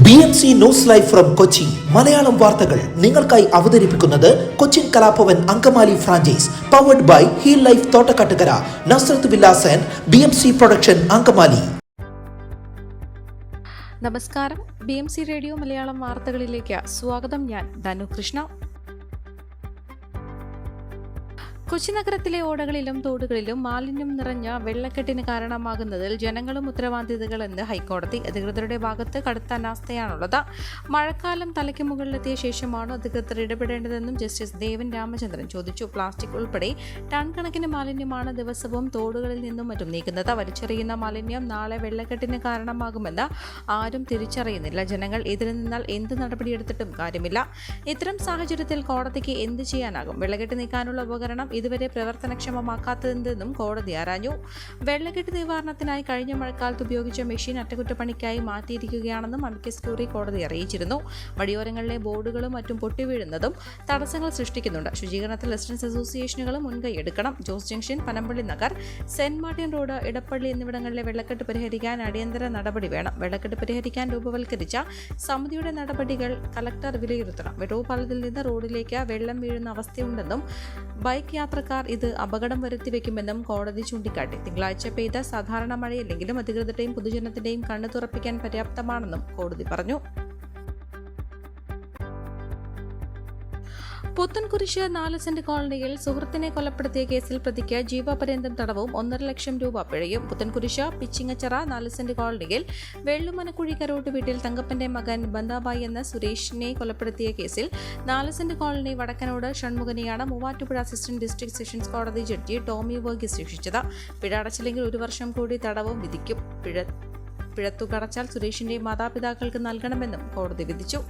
BMC news live from Kochi Malayalam വാർത്തകൾ നിങ്ങൾക്കായി അവതരിപ്പിക്കുന്നത് Cochin Kalabhavan Angamaly franchise powered by heal life Thottakattukara Nasrath villas and BMC production Angamaly. നമസ്കാരം, BMC radio Malayalam വാർത്തകളിലേക്ക് സ്വാഗതം. ഞാൻ ധനു കൃഷ്ണ. കൊച്ചി നഗരത്തിലെ ഓടകളിലും തോടുകളിലും മാലിന്യം നിറഞ്ഞ വെള്ളക്കെട്ടിന് കാരണമാകുന്നതിൽ ജനങ്ങളും ഉത്തരവാദികളെന്ന് ഹൈക്കോടതി. അധികൃതരുടെ ഭാഗത്ത് കടുത്ത അനാസ്ഥയാണുള്ളത്. മഴക്കാലം തലയ്ക്ക് മുകളിലെത്തിയ ശേഷമാണ് അധികൃതർ ഇടപെടേണ്ടതെന്നും ജസ്റ്റിസ് ദേവൻ രാമചന്ദ്രൻ ചോദിച്ചു. പ്ലാസ്റ്റിക് ഉൾപ്പെടെ ടൺ കണക്കിന് മാലിന്യമാണ് ദിവസവും തോടുകളിൽ നിന്നും മറ്റും നീക്കുന്നത്. വലിച്ചെറിയുന്ന മാലിന്യം നാളെ വെള്ളക്കെട്ടിന് കാരണമാകുമെന്ന് ആരും തിരിച്ചറിയുന്നില്ല. ജനങ്ങൾ എതിര് നിന്നാൽ എന്ത് നടപടിയെടുത്തിട്ടും കാര്യമില്ല. ഇത്തരം സാഹചര്യത്തിൽ കോടതിക്ക് എന്ത് ചെയ്യാനാകും? വെള്ളക്കെട്ട് നീക്കാനുള്ള ഉപകരണം ഇതുവരെ പ്രവർത്തനക്ഷമമാക്കാത്തതെന്നും കോടതി ആരാഞ്ഞു. വെള്ളക്കെട്ട് നിവാരണത്തിനായി കഴിഞ്ഞ മഴക്കാലത്ത് ഉപയോഗിച്ച മെഷീൻ അറ്റകുറ്റപ്പണിക്കായി മാറ്റിയിരിക്കുകയാണെന്നും അമിക്കസ് ക്യൂറി കോടതി അറിയിച്ചിരുന്നു. വഴിയോരങ്ങളിലെ ബോർഡുകളും മറ്റും പൊട്ടിവീഴുന്നതും തടസ്സങ്ങൾ സൃഷ്ടിക്കുന്നുണ്ട്. ശുചീകരണത്തിൽ റെസിഡൻസ് അസോസിയേഷനുകളും മുൻകൈ എടുക്കണം. Jose junction, Panampilly Nagar, saint Martin road, Edappally എന്നിവിടങ്ങളിലെ വെള്ളക്കെട്ട് പരിഹരിക്കാൻ അടിയന്തര നടപടി വേണം. വെള്ളക്കെട്ട് പരിഹരിക്കാൻ രൂപവൽക്കരിച്ച സമിതിയുടെ നടപടികൾ കലക്ടർ വിലയിരുത്തണം. വെട്ടൂപ്പാലത്തിൽ നിന്ന് റോഡിലേക്ക് വെള്ളം വീഴുന്ന അവസ്ഥയുണ്ടെന്നും ബൈക്ക് യാത്രക്കാർ ഇത് അപകടം വരുത്തിവെക്കുമെന്നും കോടതി ചൂണ്ടിക്കാട്ടി. തിങ്കളാഴ്ച പെയ്ത സാധാരണ മഴയില്ലെങ്കിലും അധികൃതരുടെയും പൊതുജനത്തിന്റെയും കണ്ണു തുറപ്പിക്കാൻ പര്യാപ്തമാണെന്നും കോടതി പറഞ്ഞു. പുത്തൻകുരിശ് 4 സെന്റ് കോളനിയിൽ സുഹൃത്തിനെ കൊലപ്പെടുത്തിയ കേസിൽ പ്രതിക്ക് ജീവപര്യന്തം തടവും 1.5 ലക്ഷം രൂപ പിഴയും. പുത്തൻകുരിശ് പിച്ചിങ്ങച്ചിറ 4 സെന്റ് കോളനിയിൽ വെള്ളുമനക്കുഴി കരോട്ട് വീട്ടിൽ തങ്കപ്പന്റെ മകൻ ബന്ദാബായി എന്ന സുരേഷിനെ കൊലപ്പെടുത്തിയ കേസിൽ 4 സെന്റ് കോളനി വടക്കനോട് ഷൺമുഖനെയാണ് മൂവാറ്റുപുഴ അസിസ്റ്റന്റ് ഡിസ്ട്രിക്ട് സെഷൻസ് കോടതി ജഡ്ജി ടോമി വർഗീസ് ശിക്ഷിച്ചത്. പിഴ അടച്ചില്ലെങ്കിൽ 1 വർഷം കൂടി തടവും വിധിക്കും. പിഴത്തുക അടച്ചാൽ സുരേഷിന്റെ മാതാപിതാക്കൾക്ക് നൽകണമെന്നും കോടതി വിധിച്ചു.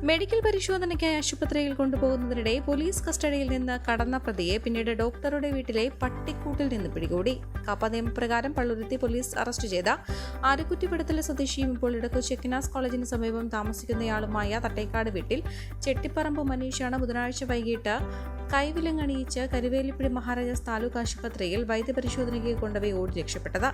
മെഡിക്കൽ പരിശോധനയ്ക്കായി ആശുപത്രിയിൽ കൊണ്ടുപോകുന്നതിനിടെ പോലീസ് കസ്റ്റഡിയിൽ നിന്ന് കടന്ന പ്രതിയെ പിന്നീട് ഡോക്ടറുടെ വീട്ടിലെ പട്ടിക്കൂട്ടിൽ നിന്ന് പിടികൂടി. കാപ്പ നിയമപ്രകാരം പള്ളുരുത്തി പോലീസ് അറസ്റ്റ് ചെയ്ത ആരക്കുറ്റിപ്പടത്തിലെ സ്വദേശിയും ഇപ്പോൾ ഇടക്കൊച്ചി എക്കിനാസ് കോളേജിന് സമീപം താമസിക്കുന്നയാളുമായ തട്ടേക്കാട് വീട്ടിൽ ചെട്ടിപ്പറമ്പ് മനീഷാണ് ബുധനാഴ്ച വൈകിട്ട് കൈവിലങ്ങണിയിച്ച് കരുവേലിപ്പിടി മഹാരാജാസ് താലൂക്ക് ആശുപത്രിയിൽ വൈദ്യപരിശോധനയ്ക്ക് കൊണ്ടുപോയി ഓടി രക്ഷപ്പെട്ടത്.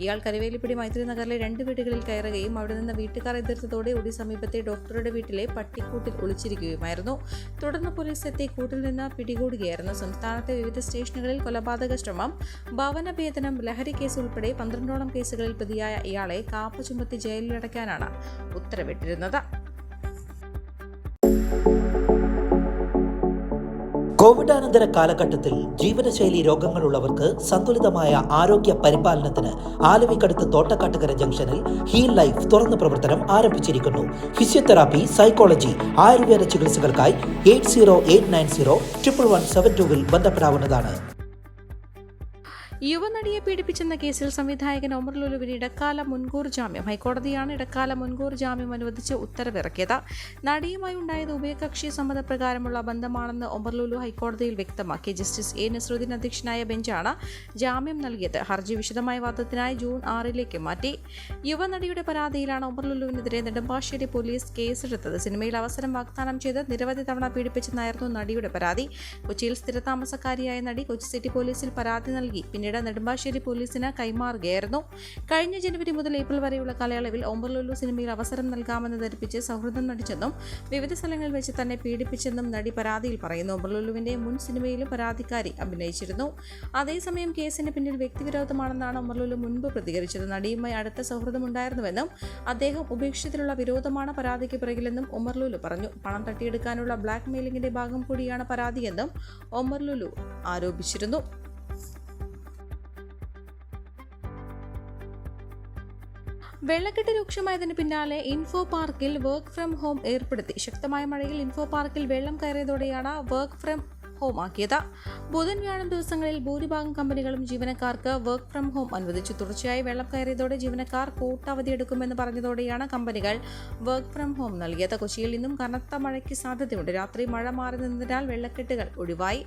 ഇയാൾ കരുവേലിപ്പിടി മൈത്രി നഗറിലെ 2 വീടുകളിൽ കയറുകയും അവിടെ നിന്ന് വീട്ടുകാർ എതിർത്തതോടെ ഓടി സമീപത്തെ ഡോക്ടറുടെ വീട്ടിലെ പട്ടിക്കൂട്ടിൽ ഒളിച്ചിരിക്കുകയുമായിരുന്നു. തുടർന്ന് പോലീസ് എത്തി കൂട്ടിൽ നിന്ന് പിടികൂടുകയായിരുന്നു. സംസ്ഥാനത്തെ വിവിധ സ്റ്റേഷനുകളിൽ കൊലപാതക ശ്രമം, ഭവനഭേദനം, ലഹരി കേസ് ഉൾപ്പെടെ 12ഓളം കേസുകളിൽ പ്രതിയായ ഇയാളെ കാപ്പ ചുമത്തി ജയിലിലടയ്ക്കാനാണ് ഉത്തരവിട്ടിരുന്നത്. കോവിഡാനന്തര കാലഘട്ടത്തിൽ ജീവനശൈലി രോഗങ്ങളുള്ളവർക്ക് സന്തുലിതമായ ആരോഗ്യ പരിപാലനത്തിന് ആലുവയ്ക്കടുത്ത് തോട്ടക്കാട്ടുകര ജംഗ്ഷനിൽ ഹീൽ ലൈഫ് തുറന്ന പ്രവർത്തനം ആരംഭിച്ചിരിക്കുന്നു. ഫിസിയോതെറാപ്പി, സൈക്കോളജി, ആയുർവേദ ചികിത്സകൾക്കായി 8089011722 ബന്ധപ്പെടാവുന്നതാണ്. യുവനടിയെ പീഡിപ്പിച്ചെന്ന കേസിൽ സംവിധായകൻ ഒമർ ലുലുവിന് ഇടക്കാല മുൻകൂർ ജാമ്യം. ഹൈക്കോടതിയാണ് ഇടക്കാല മുൻകൂർ ജാമ്യം അനുവദിച്ച് ഉത്തരവിറക്കിയത്. നടിയുമായി ഉണ്ടായത് ഉഭയകക്ഷി സമ്മതപ്രകാരമുള്ള ബന്ധമാണെന്ന് ഒമർ ലുലു ഹൈക്കോടതിയിൽ വ്യക്തമാക്കി. ജസ്റ്റിസ് എ നസ്രുദ്ദീൻ അധ്യക്ഷനായ ബെഞ്ചാണ് ജാമ്യം നൽകിയത്. ഹർജി വിശദമായ വാദത്തിനായി ജൂൺ 6 മാറ്റി. യുവനടിയുടെ പരാതിയിലാണ് ഒമർ ലുലുവിനെതിരെ നെടുമ്പാശ്ശേരി പോലീസ് കേസെടുത്തത്. സിനിമയിൽ അവസരം വാഗ്ദാനം ചെയ്ത് നിരവധി തവണ പീഡിപ്പിച്ചെന്നായിരുന്നു നടിയുടെ പരാതി. കൊച്ചിയിൽ സ്ഥിരതാമസക്കാരിയായ നടി കൊച്ചി സിറ്റി പോലീസിൽ പരാതി നൽകി പിന്നീട് നെടുമ്പാശ്ശേരി പോലീസിന് കൈമാറുകയായിരുന്നു. കഴിഞ്ഞ ജനുവരി മുതൽ ഏപ്രിൽ വരെയുള്ള കാലയളവിൽ ഒമർ ലുലു സിനിമയിൽ അവസരം നൽകാമെന്ന് ധരിപ്പിച്ച് സൗഹൃദം നടിച്ചെന്നും വിവിധ സ്ഥലങ്ങളിൽ വെച്ച് തന്നെ പീഡിപ്പിച്ചെന്നും നടി പരാതിയിൽ പറയുന്നു. ഒമർ ലുലുവിന്റെ മുൻ സിനിമയിലും പരാതിക്കാരി അഭിനയിച്ചിരുന്നു. അതേസമയം കേസിന് പിന്നിൽ വ്യക്തിവിരോധമാണെന്നാണ് ഒമർ ലുലു മുൻപ് പ്രതികരിച്ചത്. നടിയുമായി അടുത്ത സൗഹൃദമുണ്ടായിരുന്നുവെന്നും അദ്ദേഹം ഉപേക്ഷിച്ചതിലുള്ള വിരോധമാണ് പരാതിക്ക് പിറകിലെന്നും ഒമർ ലുലു പറഞ്ഞു. പണം തട്ടിയെടുക്കാനുള്ള ബ്ലാക്ക് മെയിലിംഗിന്റെ ഭാഗം കൂടിയാണ് പരാതിയെന്നും ഒമർ ലുലു ആരോപിച്ചിരുന്നു. വെള്ളക്കെട്ട് രൂക്ഷമായതിന് പിന്നാലെ ഇൻഫോ പാർക്കിൽ വർക്ക് ഫ്രം ഹോം ഏർപ്പെടുത്തി. ശക്തമായ മഴയിൽ ഇൻഫോ പാർക്കിൽ വെള്ളം കയറിയതോടെയാണ് വർക്ക് ഫ്രം ഹോം ആക്കിയത്. ബുധൻ, വ്യാഴം ദിവസങ്ങളിൽ ഭൂരിഭാഗം കമ്പനികളും ജീവനക്കാർക്ക് വർക്ക് ഫ്രം ഹോം അനുവദിച്ചു. തുടർച്ചയായി വെള്ളം കയറിയതോടെ ജീവനക്കാർ കൂട്ടവധിയെടുക്കുമെന്ന് പറഞ്ഞതോടെയാണ് കമ്പനികൾ വർക്ക് ഫ്രം ഹോം നൽകിയത്. കൊച്ചിയിൽ നിന്നും കനത്ത മഴയ്ക്ക് സാധ്യതയുണ്ട്. രാത്രി മഴ മാറി നിന്നതിനാൽ വെള്ളക്കെട്ടുകൾ ഒഴിവായി.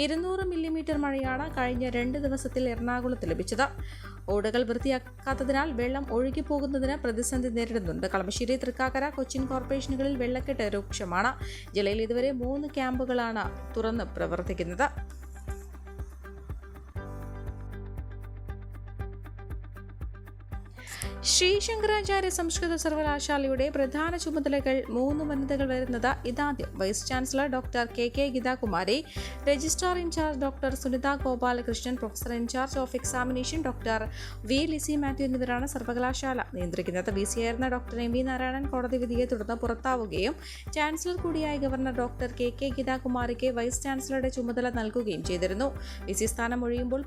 200 മില്ലിമീറ്റർ മഴയാണ് കഴിഞ്ഞ 2 ദിവസത്തിൽ എറണാകുളത്ത് ലഭിച്ചത്. ഓടകൾ വൃത്തിയാക്കാത്തതിനാൽ വെള്ളം ഒഴുകിപ്പോകുന്നതിന് പ്രതിസന്ധി നേരിടുന്നുണ്ട്. കളമശ്ശേരി, തൃക്കാക്കര, കൊച്ചിൻ കോർപ്പറേഷനുകളിൽ വെള്ളക്കെട്ട് രൂക്ഷമാണ്. ജില്ലയിൽ ഇതുവരെ 3 ക്യാമ്പുകളാണ് തുറന്ന് പ്രവർത്തിക്കുന്നത്. ശ്രീ ശങ്കരാചാര്യ സംസ്കൃത സർവകലാശാലയുടെ പ്രധാന ചുമതലകൾ 3 വനിതകൾ വരുന്നത് ഇതാദ്യം. Vice chancellor doctor K Geethakumari, registrar in charge doctor Sunitha Gopalakrishnan, professor in charge of examination doctor V Lissy Mathew എന്നിവരാണ് സർവകലാശാല നിയന്ത്രിക്കുന്നത്. VC ആയിരുന്ന ഡോക്ടർ MV നാരായണൻ കോടതി വിധിയെ തുടർന്ന് പുറത്താവുകയും ചാൻസലർ കൂടിയായ ഗവർണർ ഡോക്ടർ കെ ഗീതാകുമാരിക്ക് വൈസ് ചാൻസലറുടെ ചുമതല നൽകുകയും ചെയ്തിരുന്നു. VC സ്ഥാനം ഒഴിയുമ്പോൾ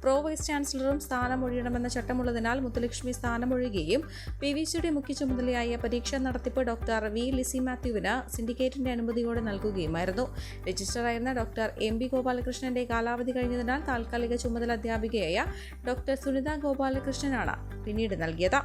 പ്രോ വൈസ് ചാൻസലറും സ്ഥാനമൊഴിയണമെന്ന ചട്ടമുള്ളതിനാൽ മുത്തുലക്ഷ്മി സ്ഥാനമൊഴിയുകയും PVCയുടെ മുഖ്യ ചുമതലയായ പരീക്ഷാ നടത്തിപ്പ് ഡോക്ടർ വി ലിസി മാത്യുവിന് സിൻഡിക്കേറ്റിന്റെ അനുമതിയോടെ നൽകുകയുമായിരുന്നു. രജിസ്ട്രാറായിരുന്ന ഡോക്ടർ MB ഗോപാലകൃഷ്ണന്റെ കാലാവധി കഴിഞ്ഞതിനാൽ താൽക്കാലിക ചുമതല അധ്യാപികയായ ഡോക്ടർ സുനിത ഗോപാലകൃഷ്ണനാണ് പിന്നീട് നൽകിയത്.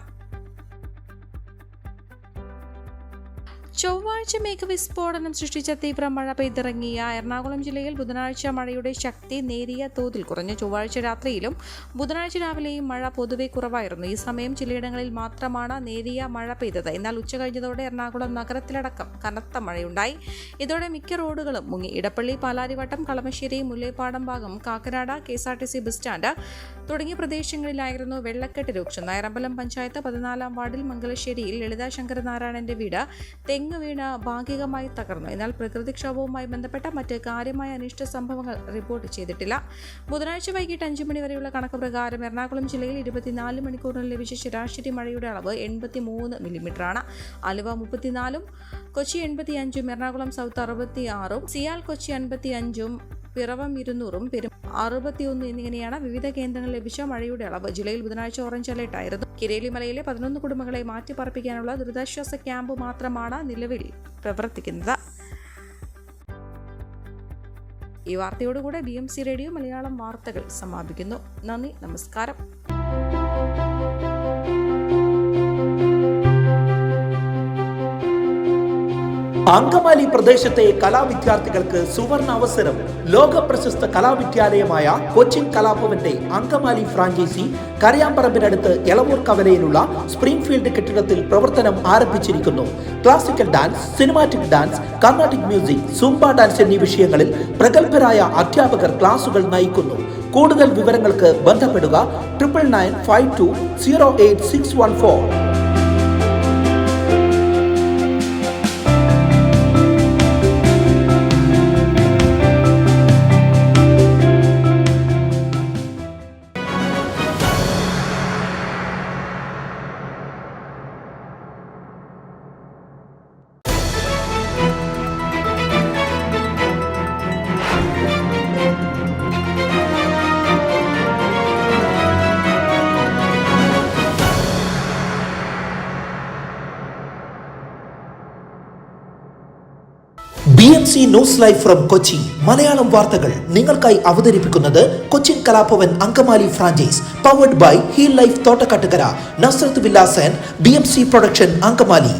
ചൊവ്വാഴ്ച മേഘവിസ്ഫോടനം സൃഷ്ടിച്ച തീവ്ര മഴ പെയ്തിറങ്ങിയ എറണാകുളം ജില്ലയിൽ ബുധനാഴ്ച മഴയുടെ ശക്തി നേരിയ തോതിൽ കുറഞ്ഞു. ചൊവ്വാഴ്ച രാത്രിയിലും ബുധനാഴ്ച രാവിലെയും മഴ പൊതുവെ കുറവായിരുന്നു. ഈ സമയം ചിലയിടങ്ങളിൽ മാത്രമാണ് നേരിയ മഴ പെയ്തത്. എന്നാൽ ഉച്ച കഴിഞ്ഞതോടെ എറണാകുളം നഗരത്തിലടക്കം കനത്ത മഴയുണ്ടായി. ഇതോടെ മിക്ക റോഡുകളും മുങ്ങി. ഇടപ്പള്ളി, പാലാരിവട്ടം, കളമശ്ശേരി, മുല്ലേപ്പാടം ഭാഗം, കാക്കനാട്, KSRTC ബസ് സ്റ്റാൻഡ് തുടങ്ങിയ പ്രദേശങ്ങളിലായിരുന്നു വെള്ളക്കെട്ട് രൂക്ഷം. നായരമ്പലം പഞ്ചായത്ത് 14-ാം വാർഡിൽ മംഗലശ്ശേരിയിൽ ലളിത ശങ്കരനാരായണന്റെ വീട് തെങ്ങ് വീണ് ഭാഗികമായി തകർന്നു. എന്നാൽ പ്രകൃതിക്ഷോഭവുമായി ബന്ധപ്പെട്ട മറ്റ് കാര്യമായ അനിഷ്ട സംഭവങ്ങൾ റിപ്പോർട്ട് ചെയ്തിട്ടില്ല. ബുധനാഴ്ച വൈകിട്ട് 5 മണി വരെയുള്ള കണക്ക് പ്രകാരം എറണാകുളം ജില്ലയിൽ 24 മണിക്കൂറിൽ ലഭിച്ച ശരാശരി മഴയുടെ അളവ് 83 മില്ലിമീറ്ററാണ്. ആലുവ 34, കൊച്ചി 85, എറണാകുളം സൗത്ത് 66, സിയാൽ കൊച്ചി 55, പിറവം 200, 61 എന്നിങ്ങനെയാണ് വിവിധ കേന്ദ്രങ്ങളിൽ ലഭിച്ച മഴയുടെ അളവ്. ജില്ലയിൽ ബുധനാഴ്ച ഓറഞ്ച് അലേർട്ട് ആയിരുന്നു. കിരേലിമലയിലെ 11 കുടുംബങ്ങളെ മാറ്റിപ്പാർപ്പിക്കാനുള്ള ദുരിതാശ്വാസ ക്യാമ്പ് മാത്രമാണ് നിലവിൽ പ്രവർത്തിക്കുന്നത്. ഈ വാർത്തയോടുകൂടെ BMC റേഡിയോ മലയാളം വാർത്തകൾ സമാപിക്കുന്നു. നന്ദി, നമസ്കാരം. അങ്കമാലി പ്രദേശത്തെ കലാവിദ്യാർത്ഥികൾക്ക് സുവർണ അവസരം. ലോക പ്രശസ്ത കലാവിദ്യാലയമായ കൊച്ചിൻ കലാഭവന്റെ അങ്കമാലി ഫ്രാഞ്ചൈസി കരയാമ്പറമ്പിനടുത്ത് എളവൂർ കവലയിലുള്ള സ്പ്രിംഗ്ഫീൽഡ് കെട്ടിടത്തിൽ പ്രവർത്തനം ആരംഭിച്ചിരിക്കുന്നു. Classical dance, cinematic dance, Carnatic music, Zumba dance എന്നീ വിഷയങ്ങളിൽ പ്രഗത്ഭരായ അധ്യാപകർ ക്ലാസുകൾ നയിക്കുന്നു. കൂടുതൽ വിവരങ്ങൾക്ക് ബന്ധപ്പെടുക 9995208614. BMC news live from Kochi. Malayalam വാർത്തകൾ നിങ്ങൾക്കായി അവതരിപ്പിക്കുന്നത് Cochin Kalabhavan Angamaly franchise, powered by heal life Thottakattukara, Nasrath villas and BMC production Angamaly.